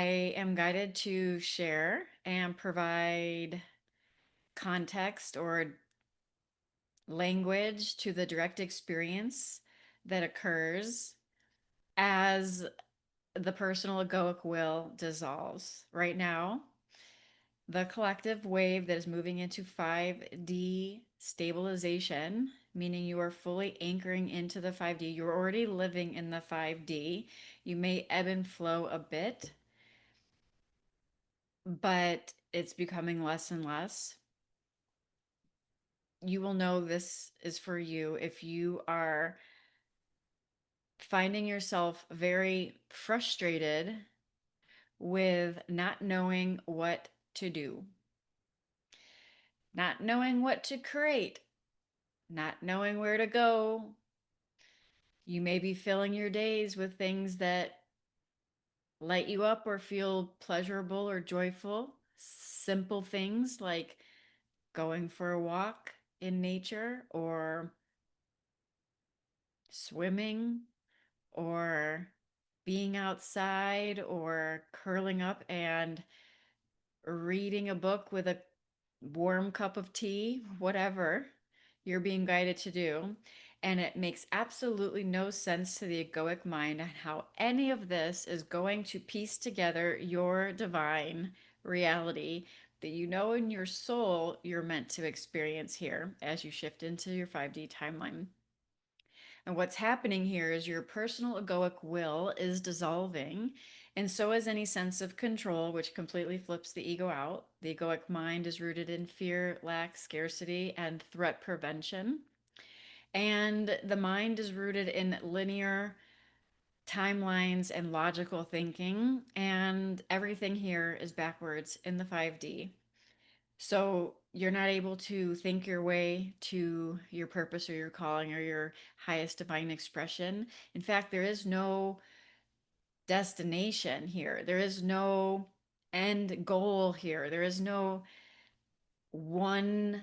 I am guided to share and provide context or language to the direct experience that occurs as the personal egoic will dissolves. Right now, the collective wave that is moving into 5D stabilization, meaning you are fully anchoring into the 5D. You're already living in the 5D. You may ebb and flow a bit, but it's becoming less and less. You will know this is for you if you are finding yourself very frustrated with not knowing what to do, not knowing what to create, not knowing where to go. You may be filling your days with things that light you up or feel pleasurable or joyful. Simple things like going for a walk in nature or swimming or being outside or curling up and reading a book with a warm cup of tea, whatever you're being guided to do. And it makes absolutely no sense to the egoic mind on how any of this is going to piece together your divine reality that you know in your soul you're meant to experience here as you shift into your 5D timeline. And what's happening here is your personal egoic will is dissolving, and so is any sense of control, which completely flips the ego out. The egoic mind is rooted in fear, lack, scarcity, and threat prevention. And the mind is rooted in linear timelines and logical thinking. And everything here is backwards in the 5D. So you're not able to think your way to your purpose or your calling or your highest divine expression. In fact, there is no destination here. There is no end goal here. There is no one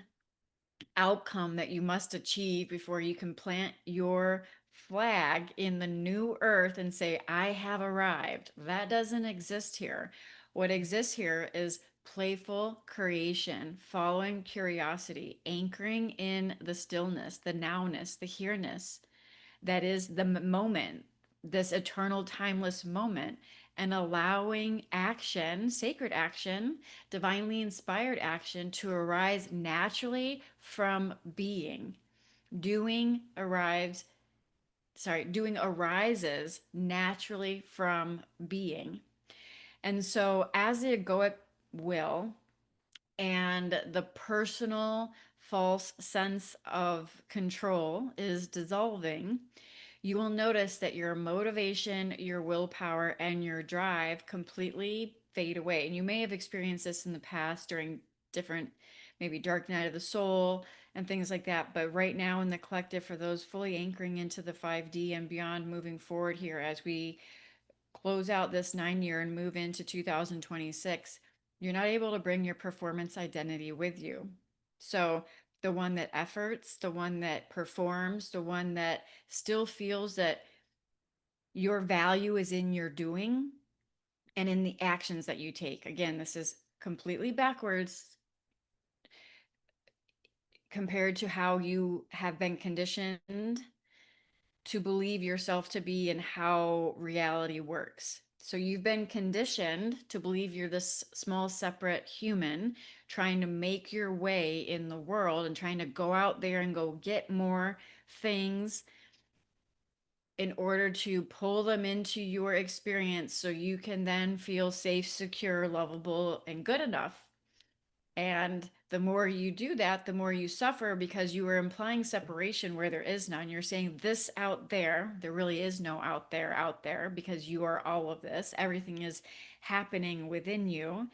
outcome that you must achieve before you can plant your flag in the new earth and say, I have arrived. That doesn't exist here. What exists here is playful creation, following curiosity, anchoring in the stillness, the nowness, the here-ness that is the moment, this eternal, timeless moment, and allowing action, sacred action, divinely inspired action to arise naturally from being. Doing arrives, doing arises naturally from being. And so, as the egoic will and the personal false sense of control is dissolving, you will notice that your motivation, your willpower, and your drive completely fade away. And you may have experienced this in the past during different, maybe dark night of the soul and things like that. But right now in the collective, for those fully anchoring into the 5D and beyond, moving forward here as we close out this 9 year and move into 2026, you're not able to bring your performance identity with you. So, the one that efforts, the one that performs, the one that still feels that your value is in your doing and in the actions that you take. Again, this is completely backwards compared to how you have been conditioned to believe yourself to be and how reality works. So you've been conditioned to believe you're this small, separate human trying to make your way in the world and trying to go out there and go get more things in order to pull them into your experience so you can then feel safe, secure, lovable, and good enough. And the more you do that, the more you suffer because you are implying separation where there is none. You're saying this out there, there really is no out there, because you are all of this. Everything is happening within you.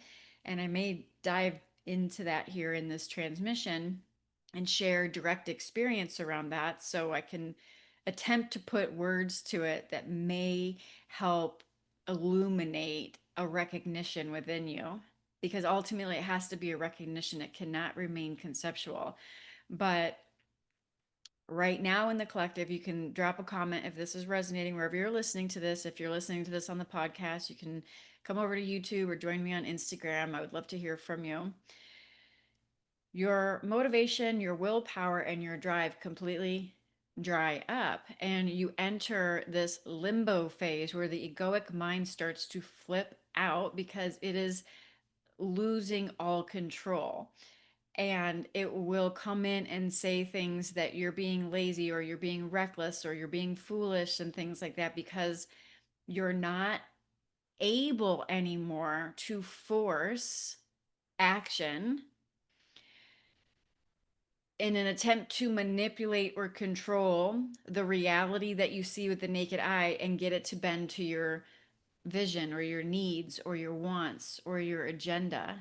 And I may dive into that here in this transmission and share direct experience around that so I can attempt to put words to it that may help illuminate a recognition within you, because ultimately it has to be a recognition. It cannot remain conceptual. But right now in the collective, you can drop a comment if this is resonating wherever you're listening to this. If you're listening to this on the podcast, you can come over to YouTube or join me on Instagram. I would love to hear from you. Your motivation, your willpower, and your drive completely dry up, and you enter this limbo phase where the egoic mind starts to flip out because it is losing all control. And it will come in and say things that you're being lazy or you're being reckless or you're being foolish and things like that because you're not able anymore to force action in an attempt to manipulate or control the reality that you see with the naked eye and get it to bend to your vision or your needs or your wants or your agenda.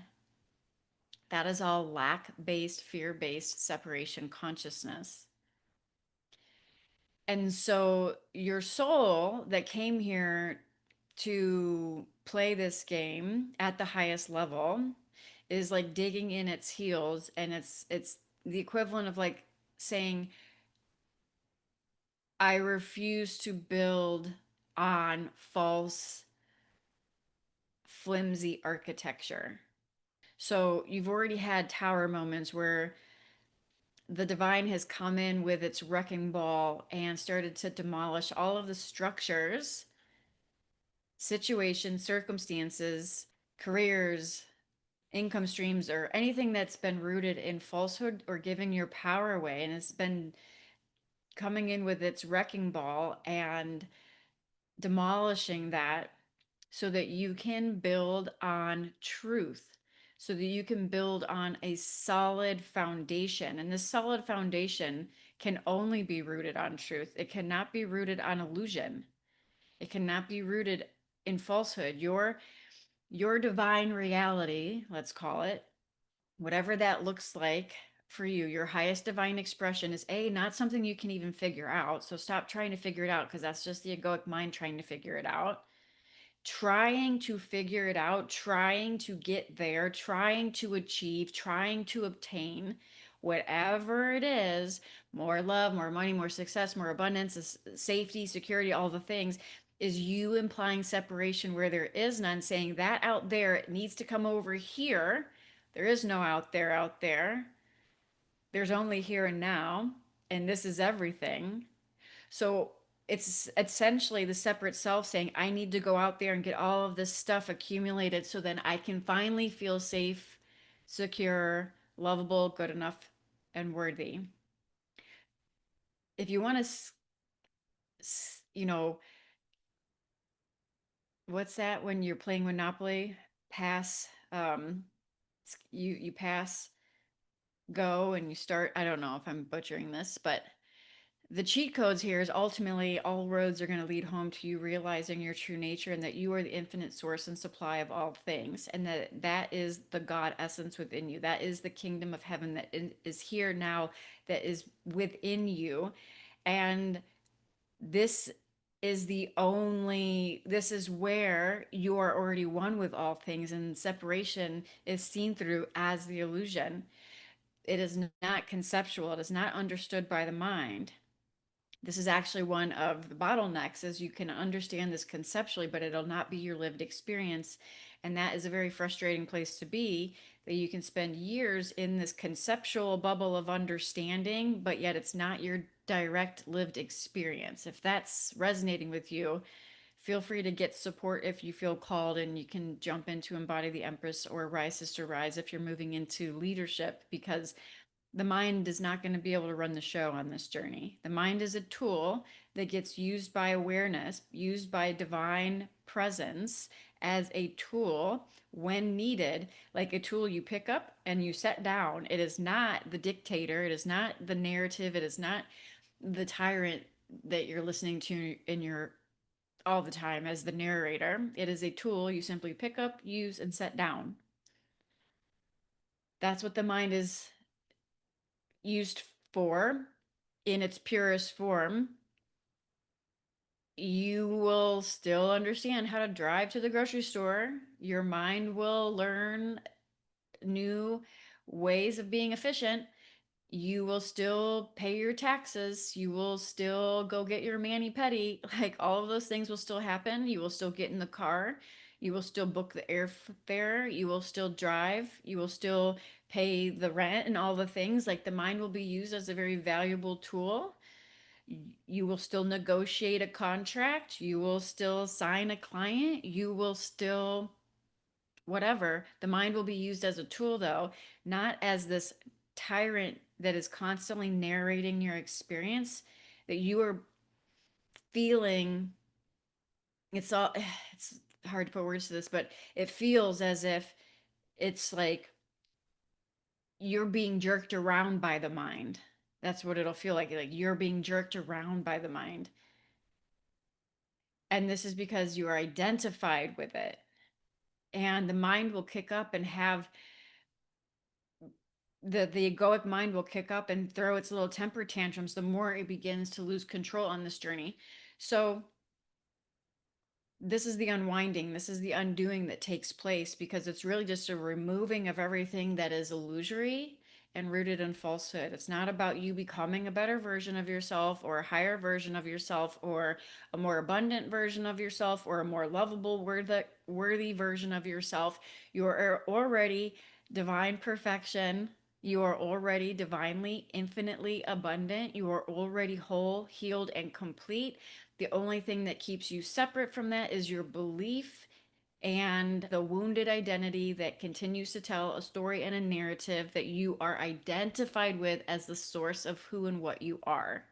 That is all lack based, fear based separation consciousness. And so your soul that came here to play this game at the highest level is like digging in its heels, and it's the equivalent of like saying I refuse to build on false flimsy architecture. So you've already had tower moments where the divine has come in with its wrecking ball and started to demolish all of the structures, situations, circumstances, careers, income streams, or anything that's been rooted in falsehood or giving your power away. And it's been coming in with its wrecking ball and demolishing that so that you can build on truth, so that you can build on a solid foundation. And this solid foundation can only be rooted on truth. It cannot be rooted on illusion. It cannot be rooted in falsehood. Your divine reality, let's call it, whatever that looks like for you, your highest divine expression is not something you can even figure out. So stop trying to figure it out because that's just the egoic mind trying to figure it out. Trying to figure it out, trying to get there, trying to achieve, trying to obtain whatever it is, more love, more money, more success, more abundance, safety, security, all the things, is you implying separation where there is none, saying that out there it needs to come over here. There is no out there, out there. There's only here and now, and this is everything. So it's essentially the separate self saying, I need to go out there and get all of this stuff accumulated so then I can finally feel safe, secure, lovable, good enough, and worthy. If you want to, you know, what's that when you're playing Monopoly? Pass, you pass, go, and you start. I don't know if I'm butchering this, but the cheat codes here is ultimately all roads are going to lead home to you realizing your true nature and that you are the infinite source and supply of all things, and that is the God essence within you. That is the kingdom of heaven that is here now, that is within you. And this this is where you are already one with all things, and separation is seen through as the illusion. It is not conceptual, it is not understood by the mind. This is actually one of the bottlenecks, is you can understand this conceptually, but it'll not be your lived experience. And that is a very frustrating place to be, that you can spend years in this conceptual bubble of understanding, but yet it's not your direct lived experience. If that's resonating with you, feel free to get support if you feel called, and you can jump into Embody the Empress or Rise Sister Rise if you're moving into leadership, because the mind is not going to be able to run the show on this journey. The mind is a tool that gets used by awareness, used by divine presence as a tool when needed, like a tool you pick up and you set down. It is not the dictator, it is not the narrative, it is not the tyrant that you're listening to in your all the time as the narrator. It is a tool you simply pick up, use, and set down. That's what the mind is used for in its purest form. You will still understand how to drive to the grocery store. Your mind will learn new ways of being efficient. You will still pay your taxes. You will still go get your mani pedi. Like all of those things will still happen. You will still get in the car. You will still book the airfare. You will still drive. You will still pay the rent and all the things. Like the mind will be used as a very valuable tool. You will still negotiate a contract. You will still sign a client. You will still whatever. The mind will be used as a tool, though, not as this tyrant that is constantly narrating your experience that you are feeling. It's all, it's hard to put words to this, but it feels as if it's like you're being jerked around by the mind. That's what it'll feel like you're being jerked around by the mind. And this is because you are identified with it. And the mind will kick up and have the egoic mind will kick up and throw its little temper tantrums the more it begins to lose control on this journey. So this is the unwinding, this is the undoing that takes place because it's really just a removing of everything that is illusory and rooted in falsehood. It's not about you becoming a better version of yourself or a higher version of yourself or a more abundant version of yourself or a more lovable, worthy version of yourself. You are already divine perfection. You are already divinely, infinitely abundant. You are already whole, healed, and complete. The only thing that keeps you separate from that is your belief and the wounded identity that continues to tell a story and a narrative that you are identified with as the source of who and what you are.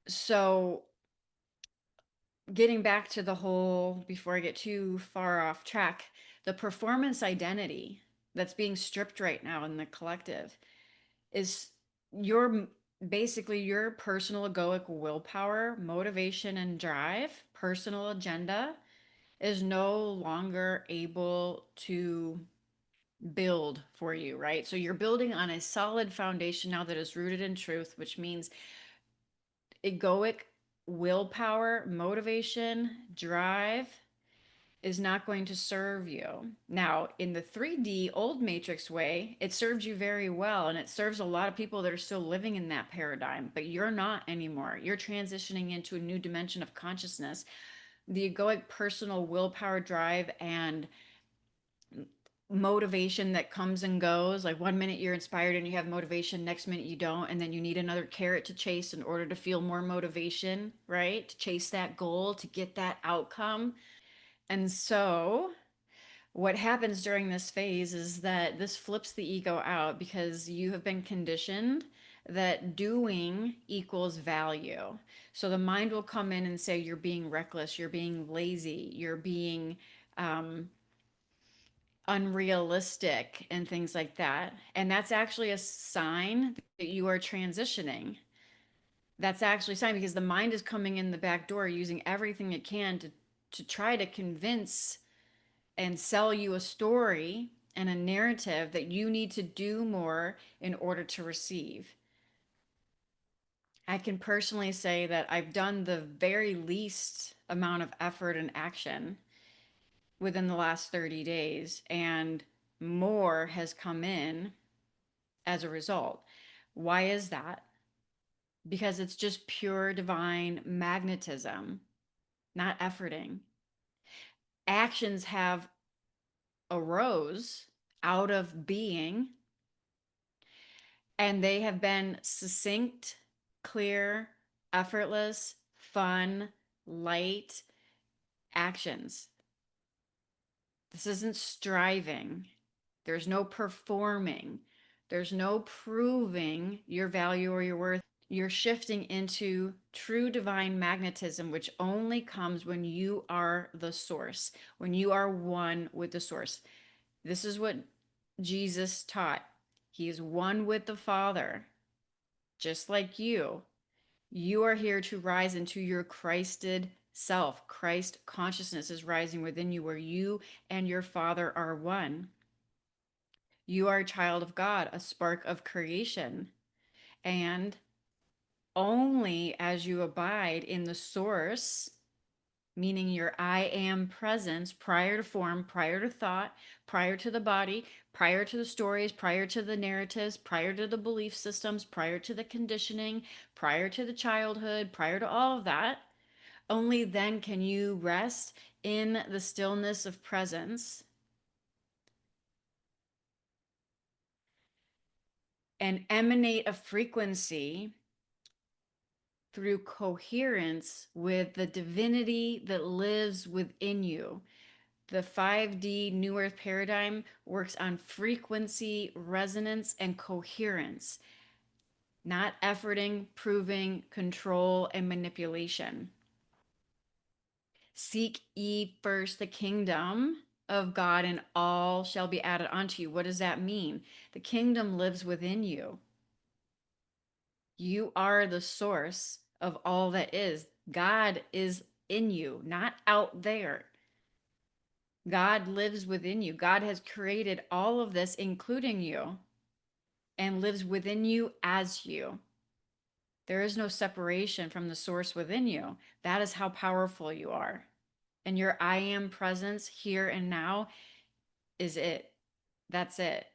So, getting back to the whole, before I get too far off track, the performance identity that's being stripped right now in the collective is your basically your personal egoic willpower, motivation, and drive, personal agenda is no longer able to build for you, right? So you're building on a solid foundation now that is rooted in truth, which means egoic willpower, motivation, drive is not going to serve you. Now, in the 3D old matrix way, it served you very well and it serves a lot of people that are still living in that paradigm, but you're not anymore. You're transitioning into a new dimension of consciousness. The egoic personal willpower drive and motivation that comes and goes, like 1 minute you're inspired and you have motivation, next minute you don't, and then you need another carrot to chase in order to feel more motivation, right? To chase that goal, to get that outcome. And so what happens during this phase is that this flips the ego out because you have been conditioned that doing equals value. So the mind will come in and say, you're being reckless, you're being lazy, you're being unrealistic, and things like that. And that's actually a sign that you are transitioning. That's actually a sign because the mind is coming in the back door using everything it can to try to convince and sell you a story and a narrative that you need to do more in order to receive. I can personally say that I've done the very least amount of effort and action within the last 30 days, and more has come in as a result. Why is that? Because it's just pure divine magnetism, not efforting. Actions have arose out of being, and they have been succinct, clear, effortless, fun, light actions. This isn't striving. There's no performing. There's no proving your value or your worth. You're shifting into true divine magnetism, which only comes when you are the source, when you are one with the source. This is what Jesus taught. He is one with the Father, just like you. You are here to rise into your Christed self. Christ consciousness is rising within you, where you and your Father are one. You are a child of God, a spark of creation. And only as you abide in the source, meaning your I am presence prior to form, prior to thought, prior to the body, prior to the stories, prior to the narratives, prior to the belief systems, prior to the conditioning, prior to the childhood, prior to all of that, Only then can you rest in the stillness of presence and emanate a frequency through coherence with the divinity that lives within you. The 5D New Earth paradigm works on frequency, resonance, and coherence, not efforting, proving, control, and manipulation. Seek ye first the kingdom of God, and all shall be added unto you. What does that mean? The kingdom lives within you. You are the source of all that is. God is in you, not out there. God lives within you. God has created all of this, including you, and lives within you as you. There is no separation from the source within you. That is how powerful you are. And your I am presence here and now is it. That's it.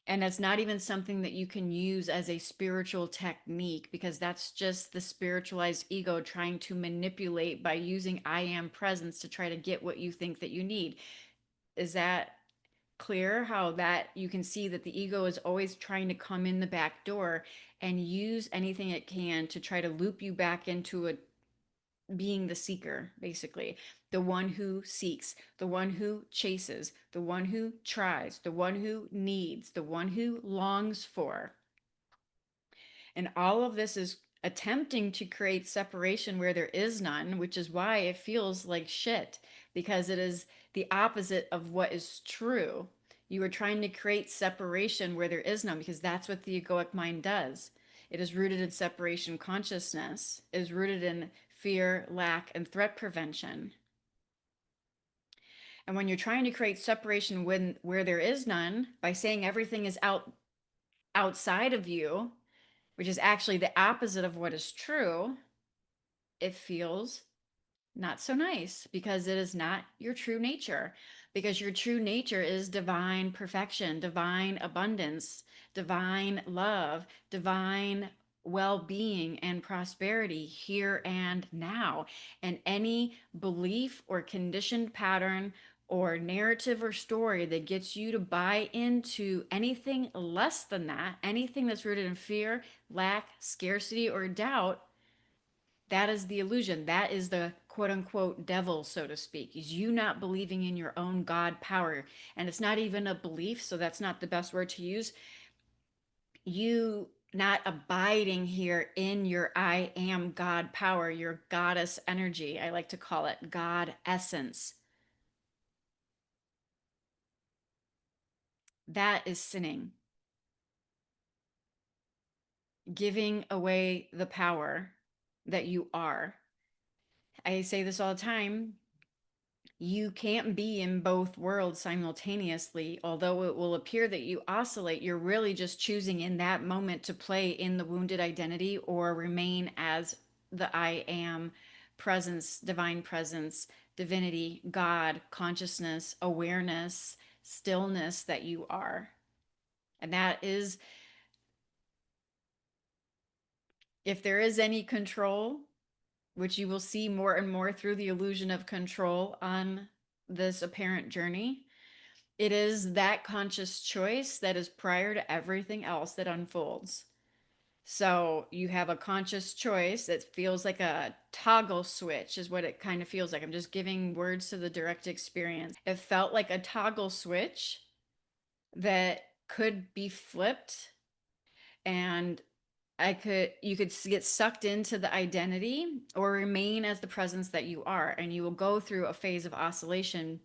And it's not even something that you can use as a spiritual technique, because that's just the spiritualized ego trying to manipulate by using I am presence to try to get what you think that you need. Is that clear? How that you can see that the ego is always trying to come in the back door and use anything it can to try to loop you back into a being the seeker, basically, the one who seeks, the one who chases, the one who tries, the one who needs, the one who longs for. And all of this is attempting to create separation where there is none, which is why it feels like shit, because it is the opposite of what is true. You are trying to create separation where there is none, because that's what the egoic mind does. It is rooted in separation consciousness, it is rooted in fear, lack, and threat prevention. And when you're trying to create separation where there is none by saying everything is outside of you, which is actually the opposite of what is true, it feels not so nice, because it is not your true nature. Because your true nature is divine perfection, divine abundance, divine love, divine well being and prosperity here and now. And any belief or conditioned pattern or narrative or story that gets you to buy into anything less than that, anything that's rooted in fear, lack, scarcity, or doubt, that is the illusion. That is the quote unquote devil, so to speak, is you not believing in your own God power. And it's not even a belief, so that's not the best word to use. You not abiding here in your I am God power, your goddess energy. I like to call it God essence. That is sinning, giving away the power that you are. I say this all the time. You can't be in both worlds simultaneously. Although it will appear that you oscillate, you're really just choosing in that moment to play in the wounded identity or remain as the I am presence, divinity, God, consciousness, awareness, stillness that you are. And that is, if there is any control, which you will see more and more through the illusion of control on this apparent journey, it is that conscious choice that is prior to everything else that unfolds. So you have a conscious choice that feels like a toggle switch, is what it kind of feels like. I'm just giving words to the direct experience. It felt like a toggle switch that could be flipped, and you could get sucked into the identity or remain as the presence that you are. And you will go through a phase of oscillation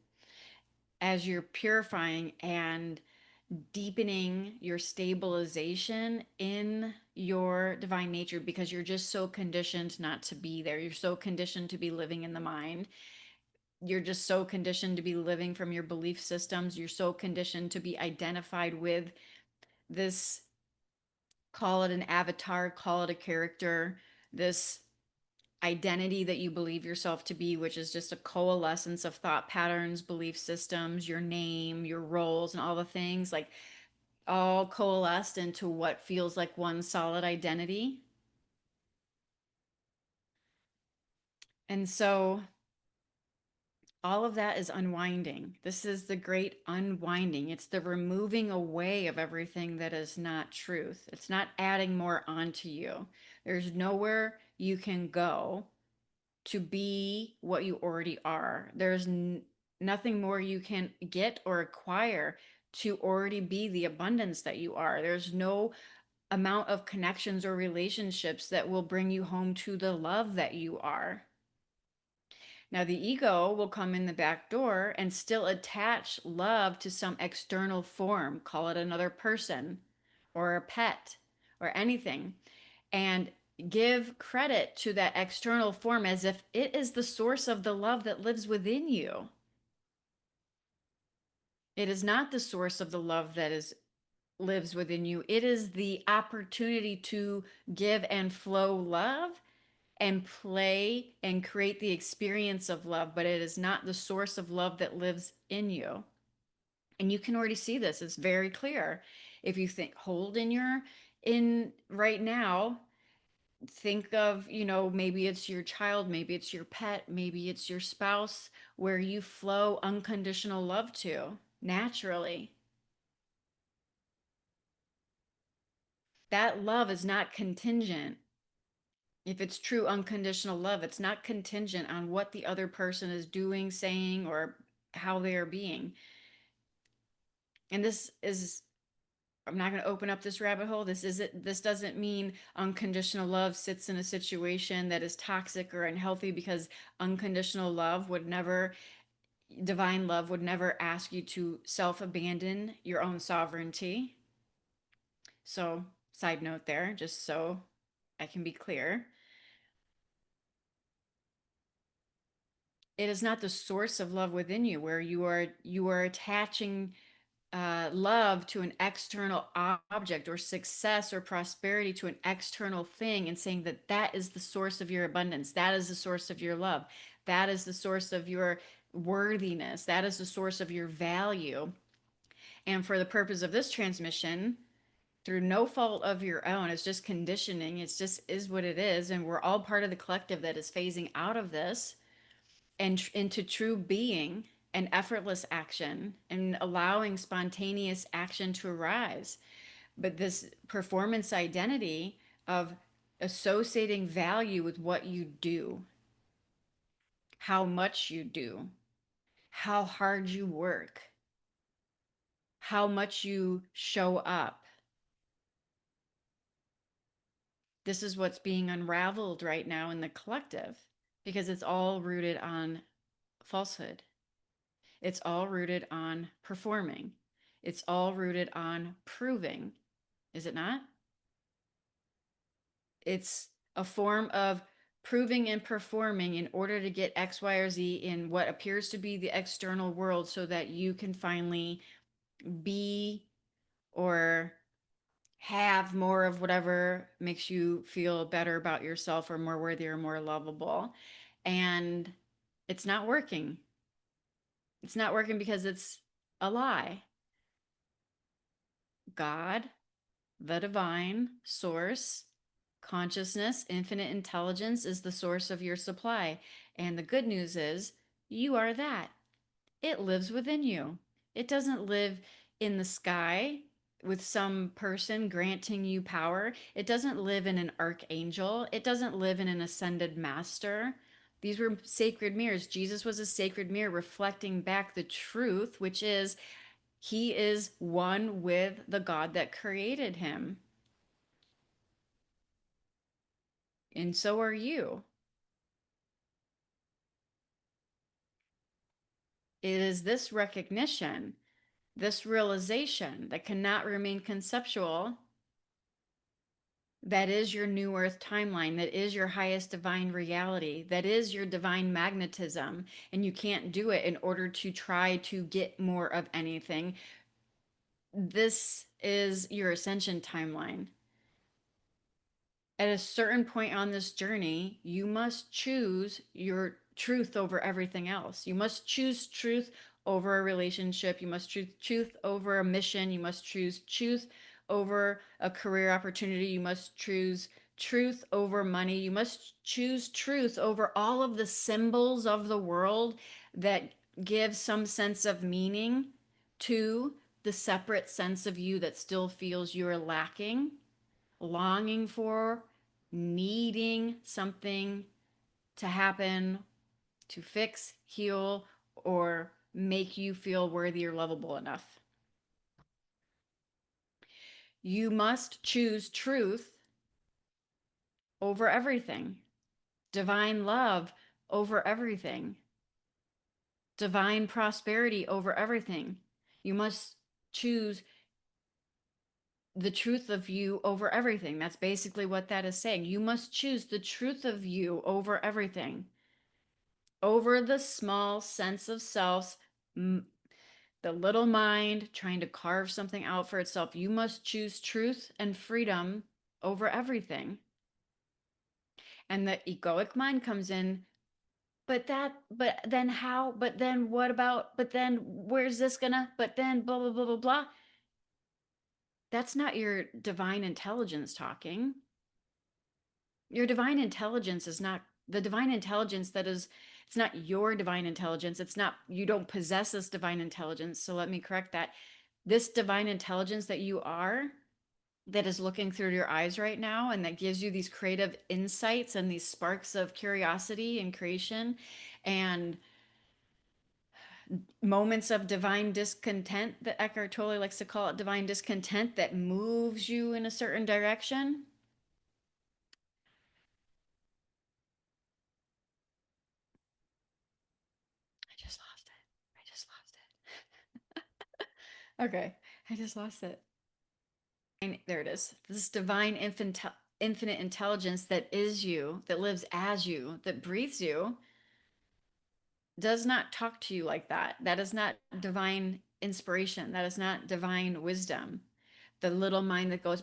as you're purifying and deepening your stabilization in your divine nature, because you're just so conditioned not to be there. You're so conditioned to be living in the mind. You're just so conditioned to be living from your belief systems. You're so conditioned to be identified with this, call it an avatar, call it a character, this identity that you believe yourself to be, which is just a coalescence of thought patterns, belief systems, your name, your roles, and all the things, like all coalesced into what feels like one solid identity. And so all of that is unwinding. This is the great unwinding. It's the removing away of everything that is not truth. It's not adding more onto you. There's nowhere you can go to be what you already are. There's nothing more you can get or acquire to already be the abundance that you are. There's no amount of connections or relationships that will bring you home to the love that you are. Now, the ego will come in the back door and still attach love to some external form, call it another person or a pet or anything, and give credit to that external form as if it is the source of the love that lives within you. It is not the source of the love that is lives within you. It is the opportunity to give and flow love and play and create the experience of love, but it is not the source of love that lives in you. And you can already see this. It's very clear. If you think, hold in your, in right now, think of, maybe it's your child, maybe it's your pet, maybe it's your spouse, where you flow unconditional love to naturally. That love is not contingent. If it's true unconditional love, it's not contingent on what the other person is doing, saying, or how they are being. And this is, I'm not going to open up this rabbit hole. This doesn't mean unconditional love sits in a situation that is toxic or unhealthy, because unconditional love would never, divine love would never ask you to self-abandon your own sovereignty. So, side note there, just so I can be clear. It is not the source of love within you, where you are attaching love to an external object, or success or prosperity to an external thing, and saying that that is the source of your abundance, that is the source of your love, that is the source of your worthiness, that is the source of your value. And for the purpose of this transmission, through no fault of your own, it's just conditioning, it's just is what it is, and we're all part of the collective that is phasing out of this and into true being and effortless action, and allowing spontaneous action to arise. But this performance identity of associating value with what you do, how much you do, how hard you work, how much you show up. This is what's being unraveled right now in the collective, because it's all rooted on falsehood. It's all rooted on performing. It's all rooted on proving, is it not? It's a form of proving and performing in order to get X, Y, or Z in what appears to be the external world, so that you can finally be or have more of whatever makes you feel better about yourself, or more worthy, or more lovable. And it's not working. It's not working because it's a lie. God, the divine source, consciousness, infinite intelligence, is the source of your supply. And the good news is you are that. It lives within you. It doesn't live in the sky with some person granting you power. It doesn't live in an archangel. It doesn't live in an ascended master. These were sacred mirrors. Jesus was a sacred mirror reflecting back the truth, which is he is one with the God that created him. And so are you. It is this recognition, this realization that cannot remain conceptual, that is your new earth timeline, that is your highest divine reality, that is your divine magnetism. And you can't do it in order to try to get more of anything. This is your ascension timeline. At a certain point on this journey, you must choose your truth over everything else. You must choose truth over a relationship. You must choose truth over a mission. You must choose truth over a career opportunity. You must choose truth over money. You must choose truth over all of the symbols of the world that give some sense of meaning to the separate sense of you that still feels you're lacking, longing for, needing something to happen, to fix, heal, or make you feel worthy or lovable enough. You must choose truth over everything, divine love over everything, divine prosperity over everything. You must choose the truth of you over everything. That's basically what that is saying. You must choose the truth of you over everything, over the small sense of self, the little mind trying to carve something out for itself. You must choose truth and freedom over everything. And the egoic mind comes in, but then how, but then what about, but then where's this gonna, but then blah blah blah blah blah. That's not your divine intelligence talking. Your divine intelligence is not the divine intelligence that is, it's not your divine intelligence. It's not, you don't possess this divine intelligence. So let me correct that. This divine intelligence that you are, that is looking through your eyes right now and that gives you these creative insights and these sparks of curiosity and creation and moments of divine discontent, that Eckhart Tolle likes to call it, divine discontent, that moves you in a certain direction. I just lost it. I just lost it. Okay, I just lost it. There it is. This divine infinite intelligence that is you, that lives as you, that breathes you, does not talk to you like that. That is not divine inspiration. That is not divine wisdom. The little mind that goes,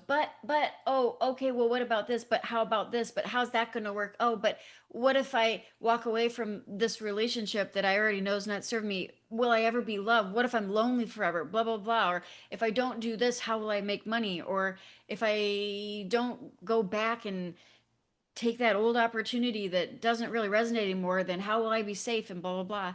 oh, okay, well, what about this? But how about this? But how's that going to work? Oh, but what if I walk away from this relationship that I already know is not serving me? Will I ever be loved? What if I'm lonely forever? Blah, blah, blah. Or if I don't do this, how will I make money? Or if I don't go back and take that old opportunity that doesn't really resonate anymore, then how will I be safe? And blah, blah, blah.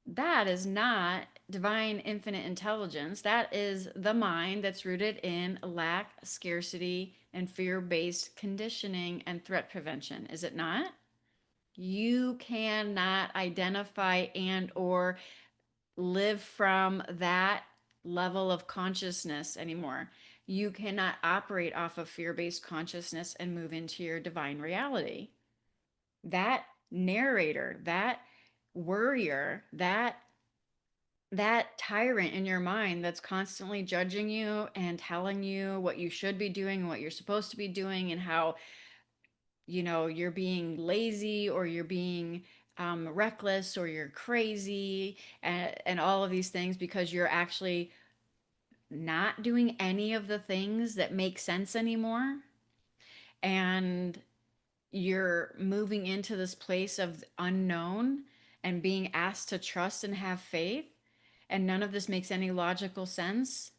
That is not divine infinite intelligence. That is the mind that's rooted in lack, scarcity, and fear based conditioning and threat prevention. Is it not? You cannot identify and or live from that level of consciousness anymore. You cannot operate off of fear-based consciousness and move into your divine reality. That narrator, that worrier, that tyrant in your mind that's constantly judging you and telling you what you should be doing and what you're supposed to be doing and how, you're being lazy or you're being reckless or you're crazy and all of these things because you're actually not doing any of the things that make sense anymore. And you're moving into this place of unknown and being asked to trust and have faith. And none of this makes any logical sense.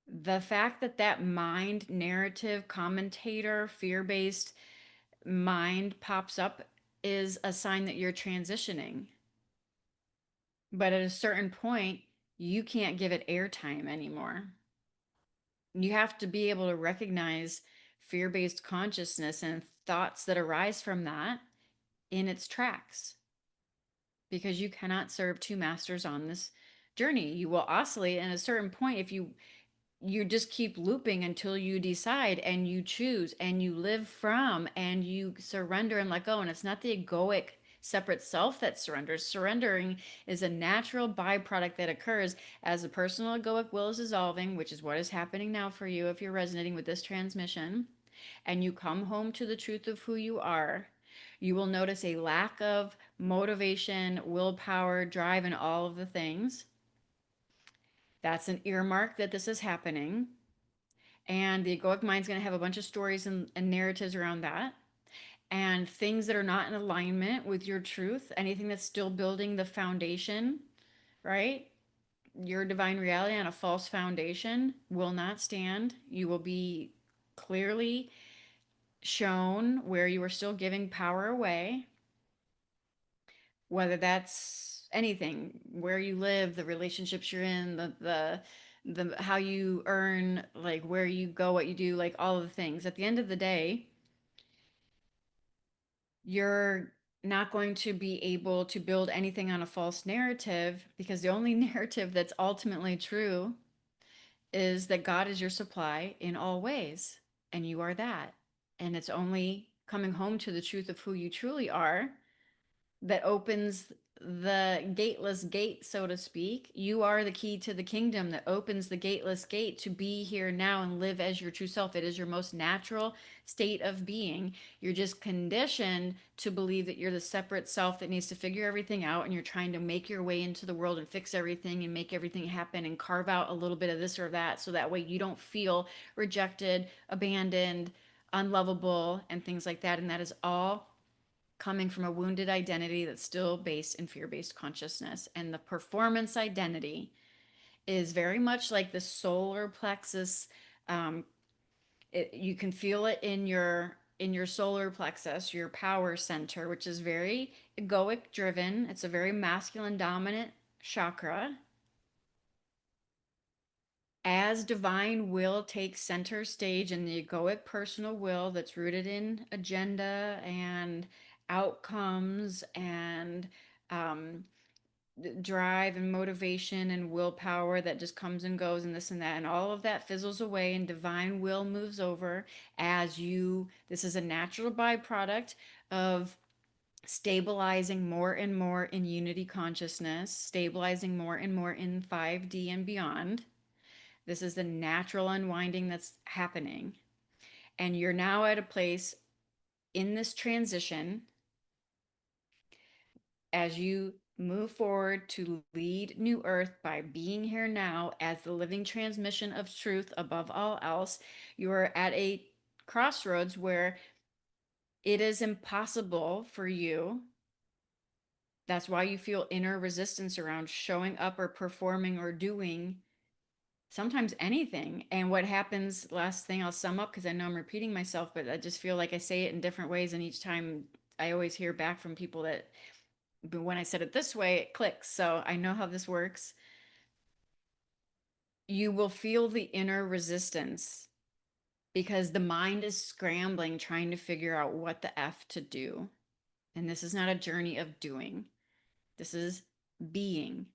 The fact that that mind narrative commentator, fear based mind pops up is a sign that you're transitioning. But at a certain point, you can't give it airtime anymore. You have to be able to recognize fear based consciousness and thoughts that arise from that in its tracks because you cannot serve two masters on this journey. You will oscillate, and at a certain point, if you just keep looping until you decide and you choose and you live from and you surrender and let go. And it's not the egoic separate self that surrenders. Surrendering is a natural byproduct that occurs as the personal egoic will is dissolving, which is what is happening now for you if you're resonating with this transmission, and you come home to the truth of who you are. You will notice a lack of motivation, willpower, drive, and all of the things. That's an earmark that this is happening. And the egoic mind's going to have a bunch of stories and narratives around that. And things that are not in alignment with your truth, anything that's still building the foundation, right? Your divine reality on a false foundation will not stand. You will be clearly shown where you are still giving power away, whether that's anything, where you live, the relationships you're in, the how you earn, like where you go, what you do, like all of the things. At the end of the day, you're not going to be able to build anything on a false narrative, because the only narrative that's ultimately true is that God is your supply in all ways, and you are that. And it's only coming home to the truth of who you truly are that opens the gateless gate, so to speak. You are the key to the kingdom that opens the gateless gate to be here now and live as your true self. It is your most natural state of being. You're just conditioned to believe that you're the separate self that needs to figure everything out, and you're trying to make your way into the world and fix everything and make everything happen and carve out a little bit of this or that, so that way you don't feel rejected, abandoned, unlovable, and things like that. And that is all coming from a wounded identity that's still based in fear based consciousness. And the performance identity is very much like the solar plexus. Um, you can feel it in your solar plexus, your power center, which is very egoic driven. It's a very masculine dominant chakra. As divine will takes center stage in the egoic personal will that's rooted in agenda and outcomes and um, drive and motivation and willpower that just comes and goes and this and that, and all of that fizzles away, and divine will moves over as you. This is a natural byproduct of stabilizing more and more in unity consciousness, stabilizing more and more in 5D and beyond. This is the natural unwinding that's happening. And you're now at a place in this transition as you move forward to lead New Earth by being here now as the living transmission of truth above all else. You are at a crossroads where it is impossible for you. That's why you feel inner resistance around showing up or performing or doing sometimes anything. And what happens, last thing I'll sum up because I know I'm repeating myself, but I just feel like I say it in different ways. And each time I always hear back from people that, but when I said it this way, it clicks. So I know how this works. You will feel the inner resistance because the mind is scrambling, trying to figure out what the F to do. And this is not a journey of doing, this is being.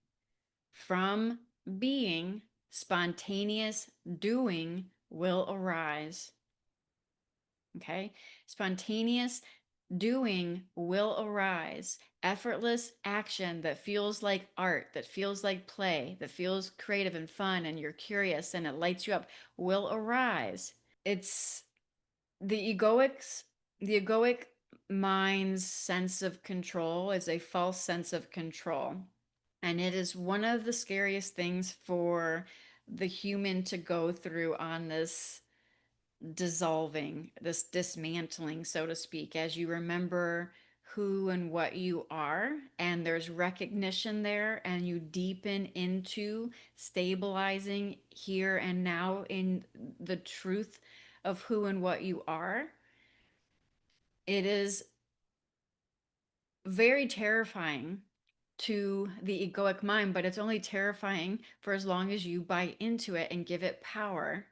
From being, spontaneous doing will arise. Okay? Spontaneous doing will arise. Effortless action that feels like art, that feels like play, that feels creative and fun, and you're curious and it lights you up will arise. It's the egoic mind's sense of control is a false sense of control. And it is one of the scariest things for the human to go through on this dissolving, this dismantling, so to speak, as you remember who and what you are, and there's recognition there, and you deepen into stabilizing here and now in the truth of who and what you are. It is very terrifying to the egoic mind, but it's only terrifying for as long as you buy into it and give it power.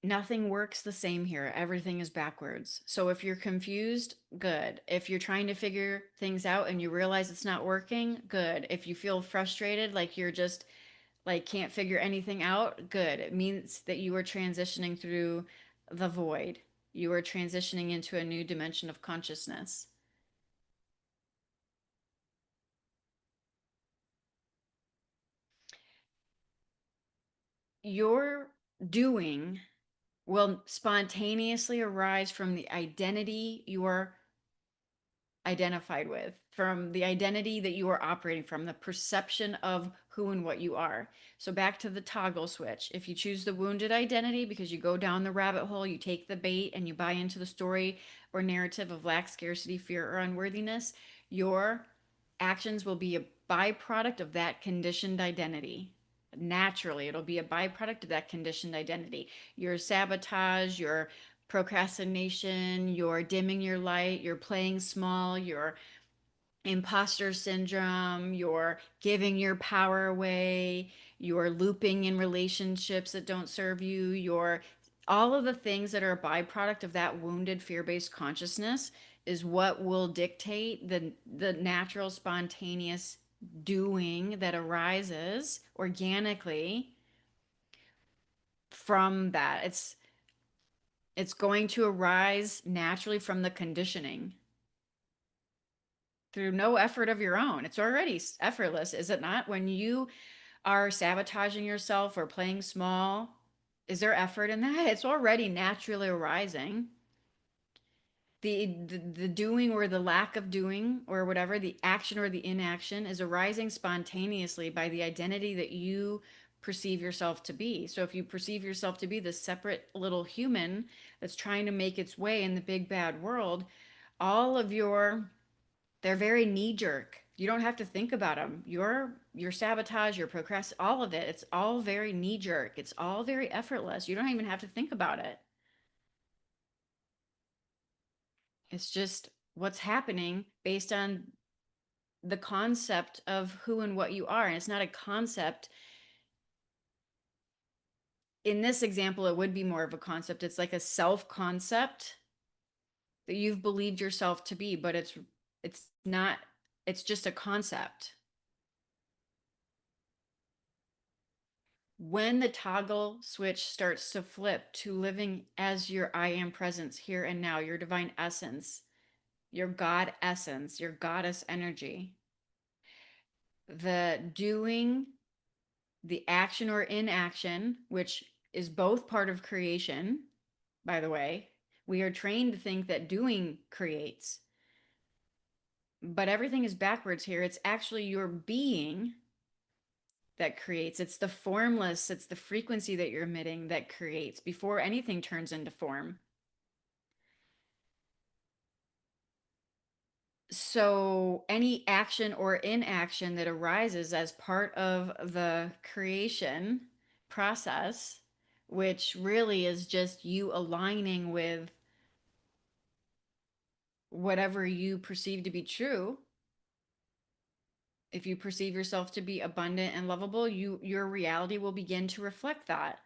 Nothing works the same here. Everything is backwards. So if you're confused, good. If you're trying to figure things out and you realize it's not working, good. If you feel frustrated, like you're just like can't figure anything out, good. It means that you are transitioning through the void. You are transitioning into a new dimension of consciousness. Your doing will spontaneously arise from the identity you are identified with, from the identity that you are operating from, the perception of who and what you are. So back to the toggle switch. If you choose the wounded identity because you go down the rabbit hole, you take the bait and you buy into the story or narrative of lack, scarcity, fear, or unworthiness, your actions will be a byproduct of that conditioned identity. naturally. It'll be a byproduct of that conditioned identity. Your sabotage, your procrastination, your dimming your light, your playing small, your imposter syndrome, you're giving your power away, you're looping in relationships that don't serve you, you're all of the things that are a byproduct of that wounded fear-based consciousness is what will dictate the natural spontaneous doing that arises organically from that. It's going to arise naturally from the conditioning through no effort of your own. It's already effortless, is it not? When you are sabotaging yourself or playing small, is there effort in that? It's already naturally arising. The doing or the lack of doing or whatever, the action or the inaction is arising spontaneously by the identity that you perceive yourself to be. So if you perceive yourself to be this separate little human that's trying to make its way in the big bad world, all of your they're very knee jerk. You don't have to think about them. Your sabotage, your procrast, all of it. It's all very knee jerk. It's all very effortless. You don't even have to think about it. It's just what's happening based on the concept of who and what you are. And it's not a concept. In this example, it would be more of a concept. It's like a self concept that you've believed yourself to be, but it's not, it's just a concept. When the toggle switch starts to flip to living as your I am presence here and now, your divine essence, your God essence, your goddess energy, the doing, the action or inaction, which is both part of creation, by the way. We are trained to think that doing creates, but everything is backwards here. It's actually your being that creates. It's the formless, it's the frequency that you're emitting that creates before anything turns into form. So any action or inaction that arises as part of the creation process, which really is just you aligning with whatever you perceive to be true. If you perceive yourself to be abundant and lovable, your reality will begin to reflect that.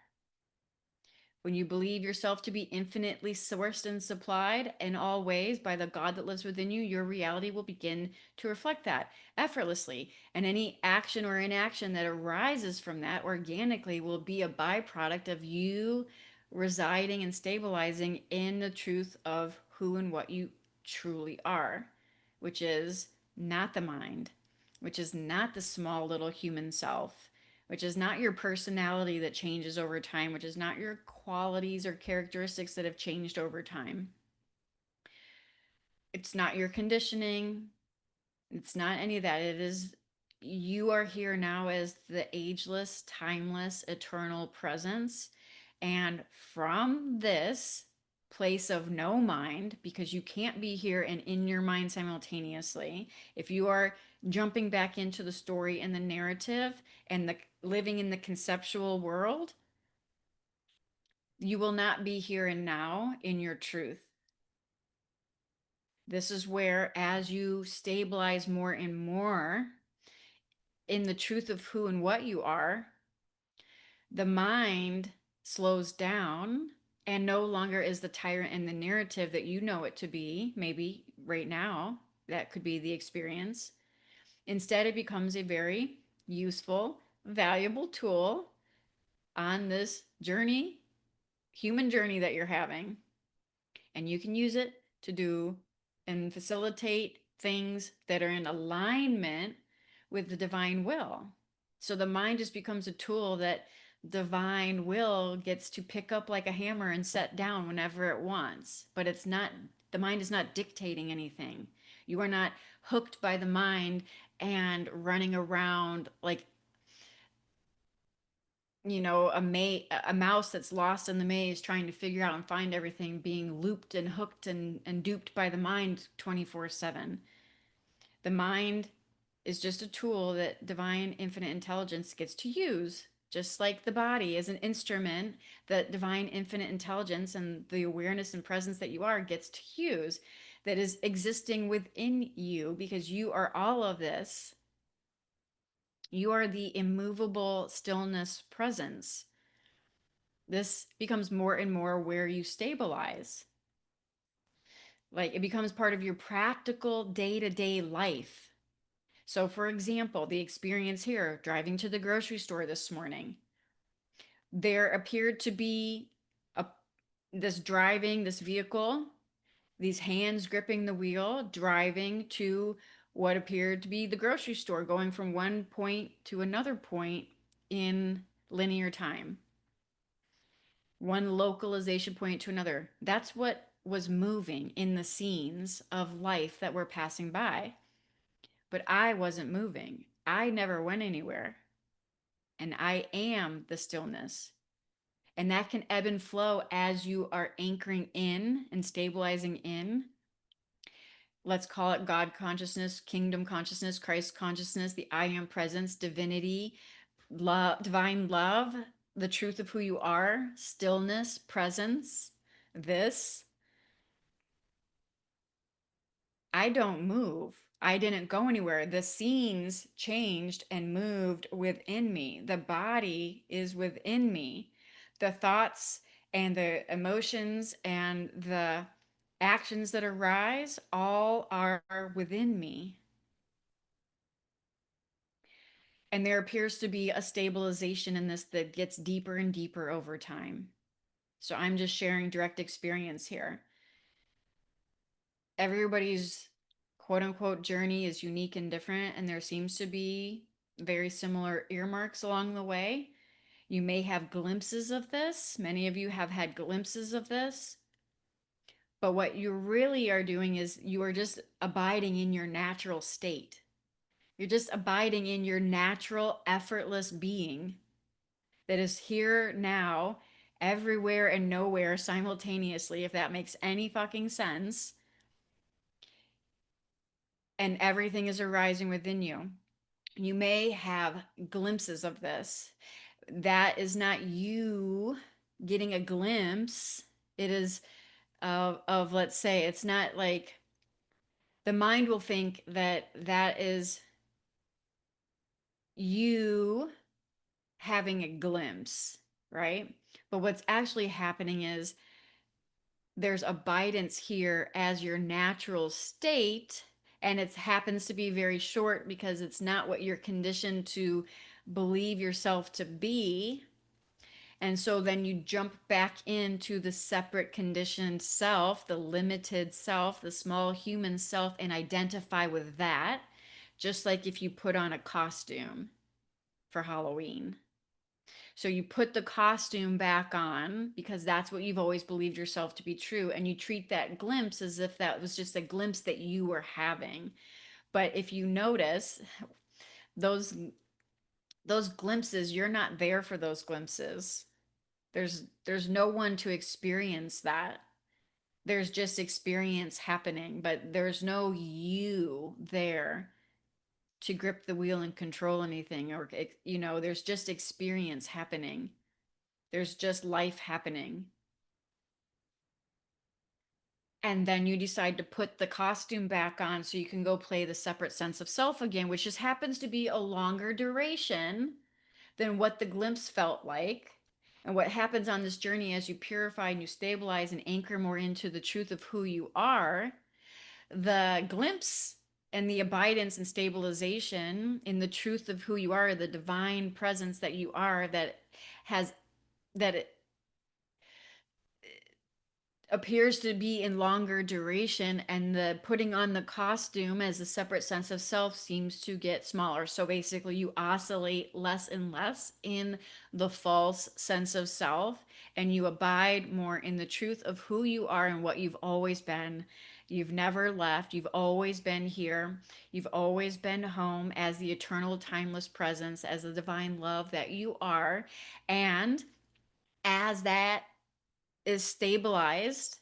When you believe yourself to be infinitely sourced and supplied in all ways by the God that lives within you, your reality will begin to reflect that effortlessly. And any action or inaction that arises from that organically will be a byproduct of you residing and stabilizing in the truth of who and what you truly are, which is not the mind, which is not the small little human self, which is not your personality that changes over time, which is not your qualities or characteristics that have changed over time. It's not your conditioning. It's not any of that. It is you are here now as the ageless, timeless, eternal presence. And from this place of no mind, because you can't be here and in your mind simultaneously, if you are jumping back into the story and the narrative and the living in the conceptual world, you will not be here and now in your truth. This is where, as you stabilize more and more in the truth of who and what you are, the mind slows down and no longer is the tyrant in the narrative that you know it to be. Maybe right now, that could be the experience. Instead, it becomes a very useful, valuable tool on this journey, human journey that you're having. And you can use it to do and facilitate things that are in alignment with the divine will. So the mind just becomes a tool that divine will gets to pick up like a hammer and set down whenever it wants. But it's not, the mind is not dictating anything. You are not hooked by the mind and running around like, a mouse that's lost in the maze trying to figure out and find everything, being looped and hooked and duped by the mind 24/7. The mind is just a tool that divine infinite intelligence gets to use just like the body is an instrument that divine infinite intelligence and the awareness and presence that you are gets to use, that is existing within you because you are all of this. You are the immovable stillness presence. This becomes more and more where you stabilize. Like it becomes part of your practical day to day life. So, for example, the experience here driving to the grocery store this morning, there appeared to be a this vehicle, these hands gripping the wheel, driving to what appeared to be the grocery store, going from one point to another point in linear time, one localization point to another. That's what was moving in the scenes of life that we're passing by. But I wasn't moving. I never went anywhere. And I am the stillness. And that can ebb and flow as you are anchoring in and stabilizing in. Let's call it God consciousness, kingdom consciousness, Christ consciousness, the I am presence, divinity, love, divine love, the truth of who you are, stillness, presence. This, I don't move. I didn't go anywhere. The scenes changed and moved within me. The body is within me. The thoughts and the emotions and the actions that arise all are within me. And there appears to be a stabilization in this that gets deeper and deeper over time. So I'm just sharing direct experience here. Everybody's quote unquote journey is unique and different, and there seems to be very similar earmarks along the way. You may have glimpses of this. Many of you have had glimpses of this. But what you really are doing is you are just abiding in your natural state. You're just abiding in your natural, effortless being that is here now, everywhere and nowhere simultaneously, if that makes any fucking sense. And everything is arising within you. You may have glimpses of this. That is not you getting a glimpse. It is of let's say, it's not like the mind will think that that is you having a glimpse, right? But what's actually happening is there's abidance here as your natural state, and it happens to be very short because it's not what you're conditioned to believe yourself to be. And so then you jump back into the separate conditioned self, the limited self, the small human self, and identify with that, just like if you put on a costume for Halloween. So you put the costume back on because that's what you've always believed yourself to be true. And you treat that glimpse as if that was just a glimpse that you were having. But if you notice those those glimpses, you're not there for those glimpses. There's no one to experience that. There's just experience happening, but there's no you there to grip the wheel and control anything, or there's just experience happening. There's just life happening. And then you decide to put the costume back on so you can go play the separate sense of self again, which just happens to be a longer duration than what the glimpse felt like. And what happens on this journey as you purify and you stabilize and anchor more into the truth of who you are, the glimpse and the abidance and stabilization in the truth of who you are, the divine presence that you are, has that it appears to be in longer duration, and the putting on the costume as a separate sense of self seems to get smaller. So basically you oscillate less and less in the false sense of self, and you abide more in the truth of who you are and what you've always been. You've never left. You've always been here. You've always been home as the eternal timeless presence, as the divine love that you are. And as that is stabilized,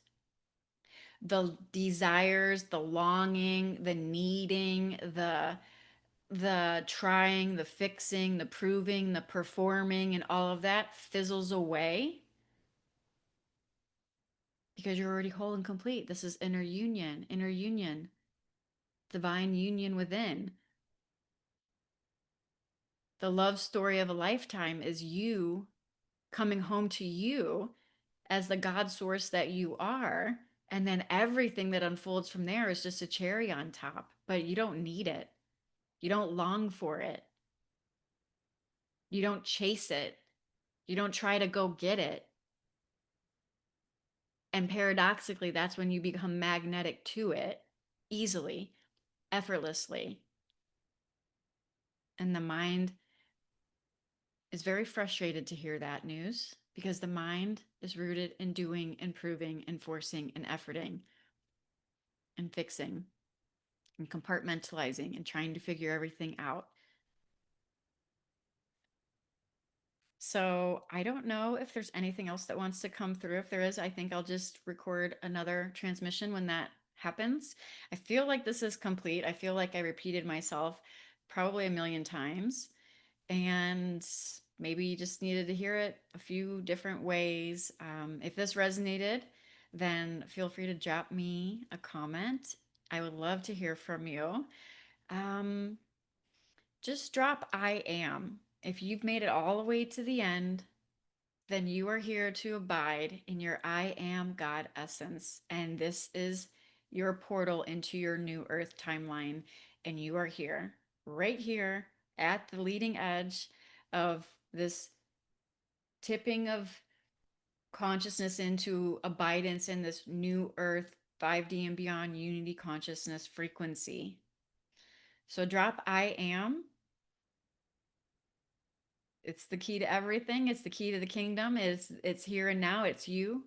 the desires, the longing, the needing, the trying, the fixing, the proving, the performing, and all of that fizzles away because you're already whole and complete. This is inner union, divine union within. The love story of a lifetime is you coming home to you as the God source that you are. And then everything that unfolds from there is just a cherry on top, but you don't need it. You don't long for it. You don't chase it. You don't try to go get it. And paradoxically, that's when you become magnetic to it easily, effortlessly. And the mind is very frustrated to hear that news because the mind is rooted in doing and proving and forcing and efforting and fixing and compartmentalizing and trying to figure everything out. So I don't know if there's anything else that wants to come through. If there is, I think I'll just record another transmission when that happens. I feel like this is complete. I feel like I repeated myself probably a million times. And maybe you just needed to hear it a few different ways. If this resonated, then feel free to drop me a comment. I would love to hear from you. Um, just drop I am. If you've made it all the way to the end, then you are here to abide in your I am God essence. And this is your portal into your new earth timeline. And you are here, right here at the leading edge of this tipping of consciousness into abidance in this new earth 5D and beyond unity consciousness frequency. So drop I am. It's the key to everything. It's the key to the kingdom. It's here and now. It's you.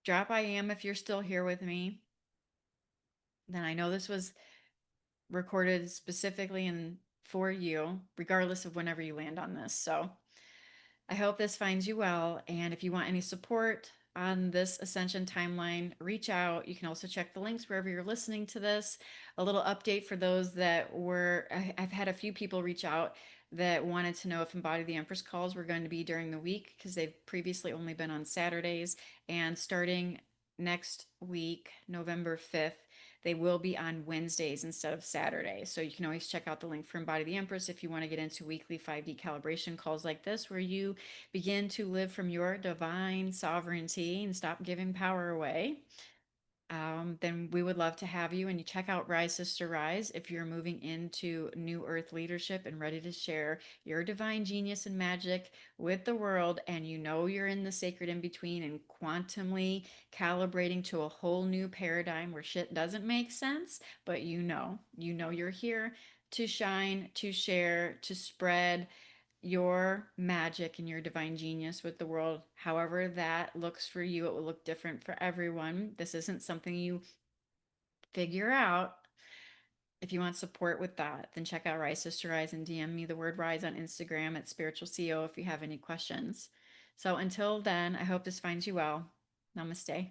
Drop I am if you're still here with me. Then I know this was recorded specifically and for you, regardless of whenever you land on this. So I hope this finds you well. And if you want any support on this ascension timeline, reach out. You can also check the links wherever you're listening to this. A little update for those that were, I've had a few people reach out that wanted to know if Embody the Empress calls were going to be during the week because they've previously only been on Saturdays. And starting next week, November 5th, they will be on Wednesdays instead of Saturdays. So you can always check out the link for Embody the Empress if you want to get into weekly 5D calibration calls like this, where you begin to live from your divine sovereignty and stop giving power away. Then we would love to have you. And you check out Rise Sister Rise if you're moving into New Earth leadership and ready to share your divine genius and magic with the world. And you know you're in the sacred in between and quantumly calibrating to a whole new paradigm where shit doesn't make sense, but you know you're here to shine, to share, to spread your magic and your divine genius with the world. However, that looks for you, it will look different for everyone. This isn't something you figure out. If you want support with that, then check out Rise Sister Rise and DM me the word Rise on Instagram at Spiritual CEO if you have any questions. So until then, I hope this finds you well. Namaste.